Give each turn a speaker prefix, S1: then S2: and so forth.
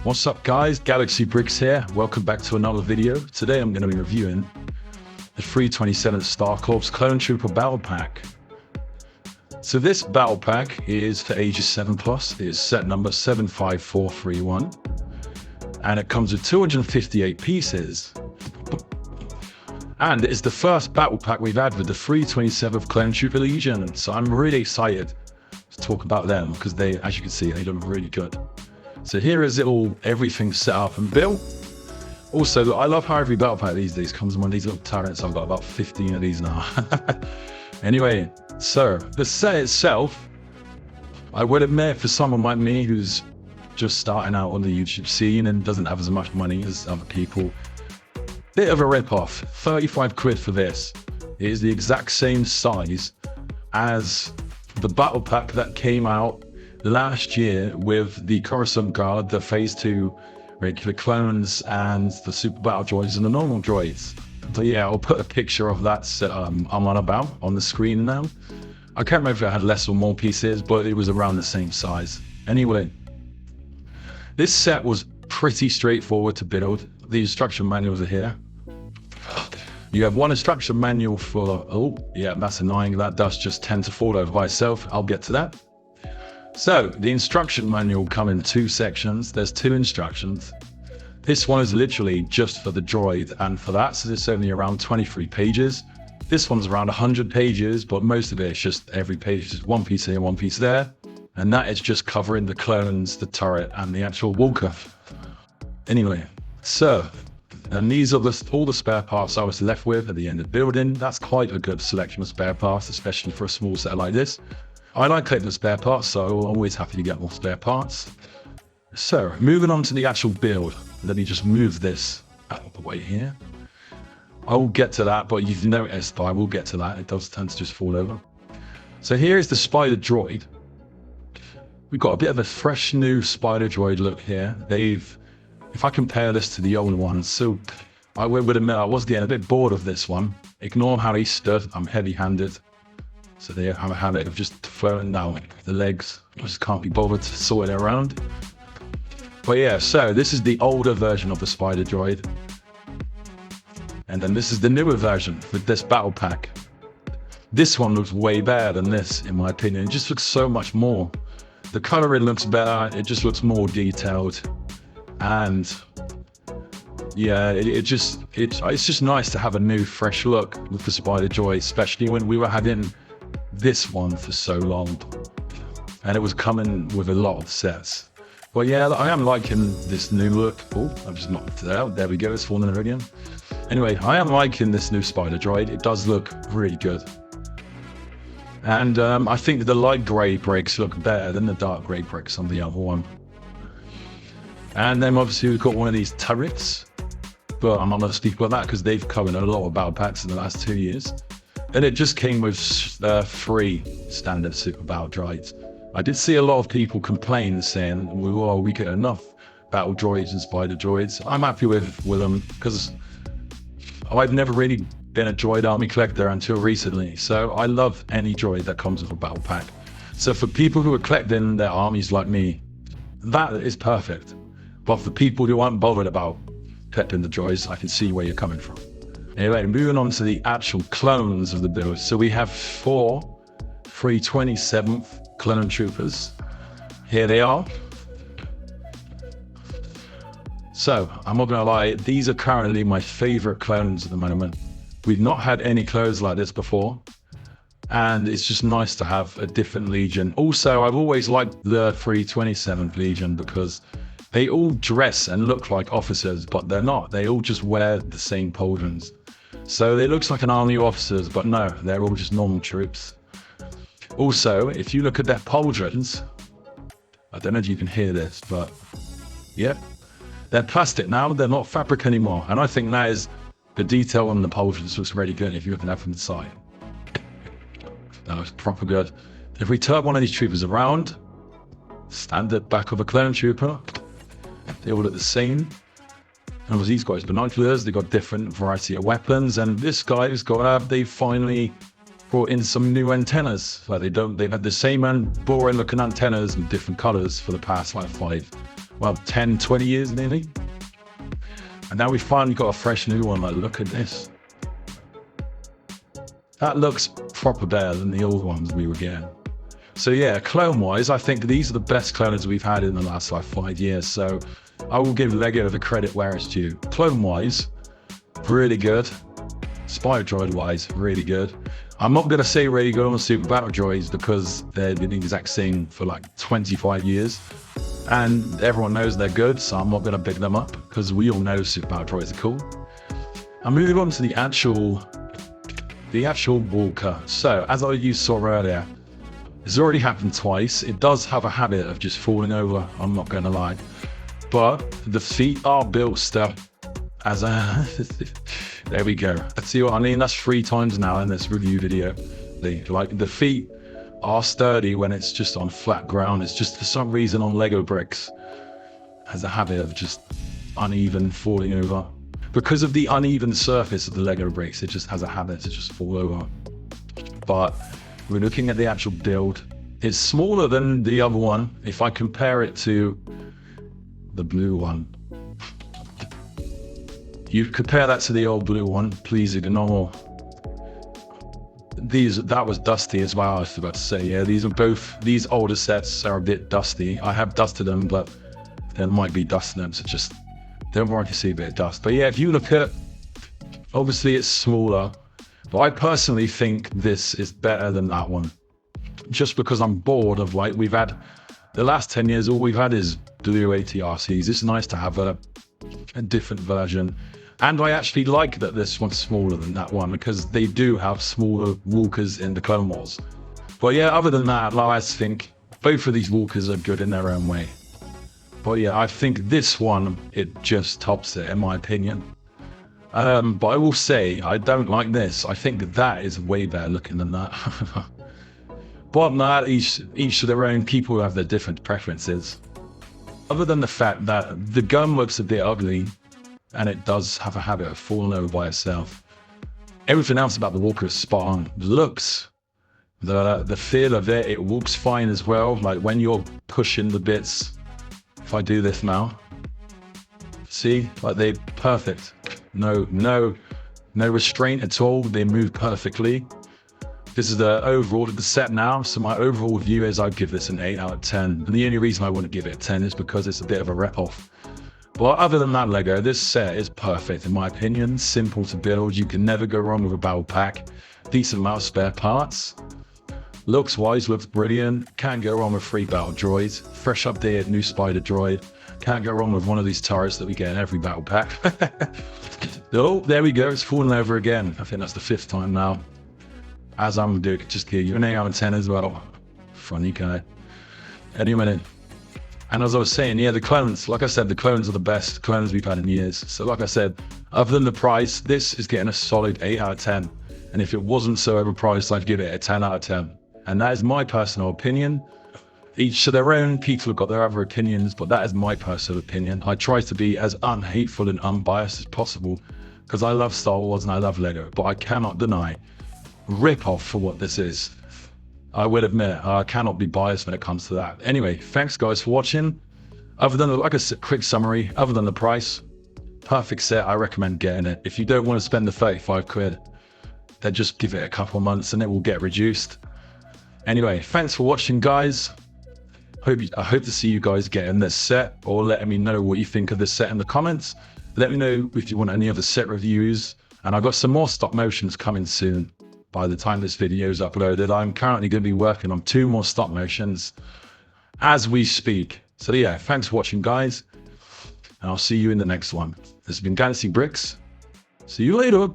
S1: What's up guys, Galaxy Bricks here. Welcome back to another video. Today I'm going to be reviewing the 327th Star Corps Clone Trooper Battle Pack. So this battle pack is for ages 7+. It is set number 75431 and it comes with 258 pieces. And it's the first battle pack we've had with the 327th Clone Trooper Legion. So I'm really excited to talk about them because they, as you can see, they look really good. So here is it all, everything set up and built. Also, I love how every battle pack these days comes in one of these little turrets. I've got about 15 of these now. Anyway, so the set itself, I would admit for someone like me who's just starting out on the YouTube scene and doesn't have as much money as other people, bit of a rip-off. 35 quid for this. It is the exact same size as the battle pack that came out last year with the Coruscant Guard, the Phase 2 regular clones, and the Super Battle Droids and the normal droids. So yeah, I'll put a picture of that set I'm on about on the screen now. I can't remember if it had less or more pieces, but it was around the same size. Anyway, this set was pretty straightforward to build. The instruction manuals are here. You have one instruction manual for, oh yeah, that's annoying. That does just tend to fall over by itself. I'll get to that. So the instruction manual come in two sections. There's two instructions. This one is literally just for the droid, and for that, so it's only around 23 pages. This one's around 100 pages, but most of it is just every page is just one piece here, one piece there. And that is just covering the clones, the turret, and the actual walker. Anyway, so, and these are all the spare parts I was left with at the end of building. That's quite a good selection of spare parts, especially for a small set like this. I like collecting spare parts, so I'm always happy to get more spare parts. So, moving on to the actual build. Let me just move this out of the way here. I will get to that, but you've noticed I will get to that. It does tend to just fall over. So here is the Spider Droid. We've got a bit of a fresh new Spider Droid look here. If I compare this to the old ones, so I would admit I was getting a bit bored of this one. Ignore how he stood, I'm heavy-handed. So they have a habit of just throwing down the legs. I just can't be bothered to sort it around. But yeah, so this is the older version of the Spider Droid. And then this is the newer version with this battle pack. This one looks way better than this, in my opinion. It just looks so much more. The coloring looks better, it just looks more detailed. And yeah, it's just nice to have a new, fresh look with the Spider Droid, especially when we were having this one for so long and it was coming with a lot of sets. But yeah, I am liking this new look. Oh, I've just knocked it out. There we go, it's falling over again. Anyway, I am liking this new Spider Droid. It does look really good. And I think the light grey bricks look better than the dark grey bricks on the other one. And then obviously we've got one of these turrets, but I'm not going to speak about that because they've come in a lot of battle packs in the last 2 years. And it just came with 3 standard Super Battle Droids. I did see a lot of people complain saying, well, we get enough Battle Droids and Spider Droids. I'm happy with them because I've never really been a droid army collector until recently. So I love any droid that comes with a battle pack. So for people who are collecting their armies like me, that is perfect. But for people who aren't bothered about collecting the droids, I can see where you're coming from. Anyway, moving on to the actual clones of the build. So we have 4 327th Clone Troopers. Here they are. So, I'm not gonna lie, these are currently my favorite clones at the moment. We've not had any clones like this before, and it's just nice to have a different Legion. Also, I've always liked the 327th Legion because they all dress and look like officers, but they're not. They all just wear the same pauldrons. So it looks like an army of officers, but no, they're all just normal troops. Also, if you look at their pauldrons, I don't know if you can hear this, but yeah, they're plastic now, they're not fabric anymore. And I think that is, the detail on the pauldrons looks really good if you look at that from the side. That was proper good. If we turn one of these troopers around, standard back of a clone trooper, they all look the same. And these guys binoculars, they got different variety of weapons, and this guy's got they finally brought in some new antennas. Like they've had the same boring looking antennas in different colors for the past like 5 well, 10, 20 years nearly. And now we finally got a fresh new one. Like, look at this. That looks proper better than the old ones we were getting. So yeah, clone-wise, I think these are the best cloners we've had in the last like 5 years. So I will give Lego the credit where it's due. Clone-wise, really good. Spider Droid-wise, really good. I'm not gonna say really good on the Super Battle Droids because they're the exact same for like 25 years. And everyone knows they're good, so I'm not gonna pick them up because we all know Super Battle Droids are cool. I'm moving on to the actual Walker. So as you saw earlier, it's already happened twice. It does have a habit of just falling over, I'm not gonna lie. But the feet are built still as a, there we go. See what I mean? That's 3 times now in this review video. Like the feet are sturdy when it's just on flat ground. It's just for some reason on Lego bricks has a habit of just uneven falling over. Because of the uneven surface of the Lego bricks, it just has a habit to just fall over. But we're looking at the actual build. It's smaller than the other one. If I compare it to the blue one, you compare that to the old blue one, please ignore. That was dusty as well, I was about to say. Yeah, these older sets are a bit dusty. I have dusted them, but there might be dust in them, so just don't worry to see a bit of dust. But yeah, if you look at, obviously it's smaller, but I personally think this is better than that one. Just because I'm bored of, like, we've had, the last 10 years, all we've had is Blue ATRCs. It's nice to have a different version. And I actually like that this one's smaller than that one because they do have smaller walkers in the Clone Wars. But yeah, other than that, like, I think both of these walkers are good in their own way. But yeah, I think this one, it just tops it in my opinion. But I will say, I don't like this. I think that is way better looking than that. But not each to their own. People have their different preferences. Other than the fact that the gun looks a bit ugly, and it does have a habit of falling over by itself. Everything else about the Walker is spot on. The looks, the feel of it, it walks fine as well. Like when you're pushing the bits, if I do this now, see, like they're perfect. No restraint at all. They move perfectly. This is the overall of the set now. So my overall view is I'd give this an 8 out of 10. And the only reason I wouldn't give it a 10 is because it's a bit of a rip-off. But other than that, Lego, this set is perfect in my opinion. Simple to build. You can never go wrong with a battle pack. Decent amount of spare parts. Looks wise, looks brilliant. Can't go wrong with 3 battle droids. Fresh updated new spider droid. Can't go wrong with one of these turrets that we get in every battle pack. Oh, there we go. It's falling over again. I think that's the 5th time now. As I'm doing, just give you an 8 out of 10 as well. Funny guy. Any minute. And as I was saying, yeah, the clones, like I said, the clones are the best clones we've had in years. So like I said, other than the price, this is getting a solid 8 out of 10. And if it wasn't so overpriced, I'd give it a 10 out of 10. And that is my personal opinion. Each to their own, people have got their other opinions, but that is my personal opinion. I try to be as unhateful and unbiased as possible because I love Star Wars and I love Lego, but I cannot deny rip-off for what this is. I will admit, I cannot be biased when it comes to that. Anyway, thanks guys for watching. Other than, like a quick summary, other than the price, perfect set, I recommend getting it. If you don't want to spend the 35 quid, then just give it a couple months and it will get reduced. Anyway, thanks for watching guys. I hope to see you guys getting this set or letting me know what you think of this set in the comments. Let me know if you want any other set reviews. And I've got some more stop motions coming soon. By the time this video is uploaded, I'm currently going to be working on 2 more stop motions as we speak. So yeah, thanks for watching guys, and I'll see you in the next one. This has been Galaxy Bricks. See you later.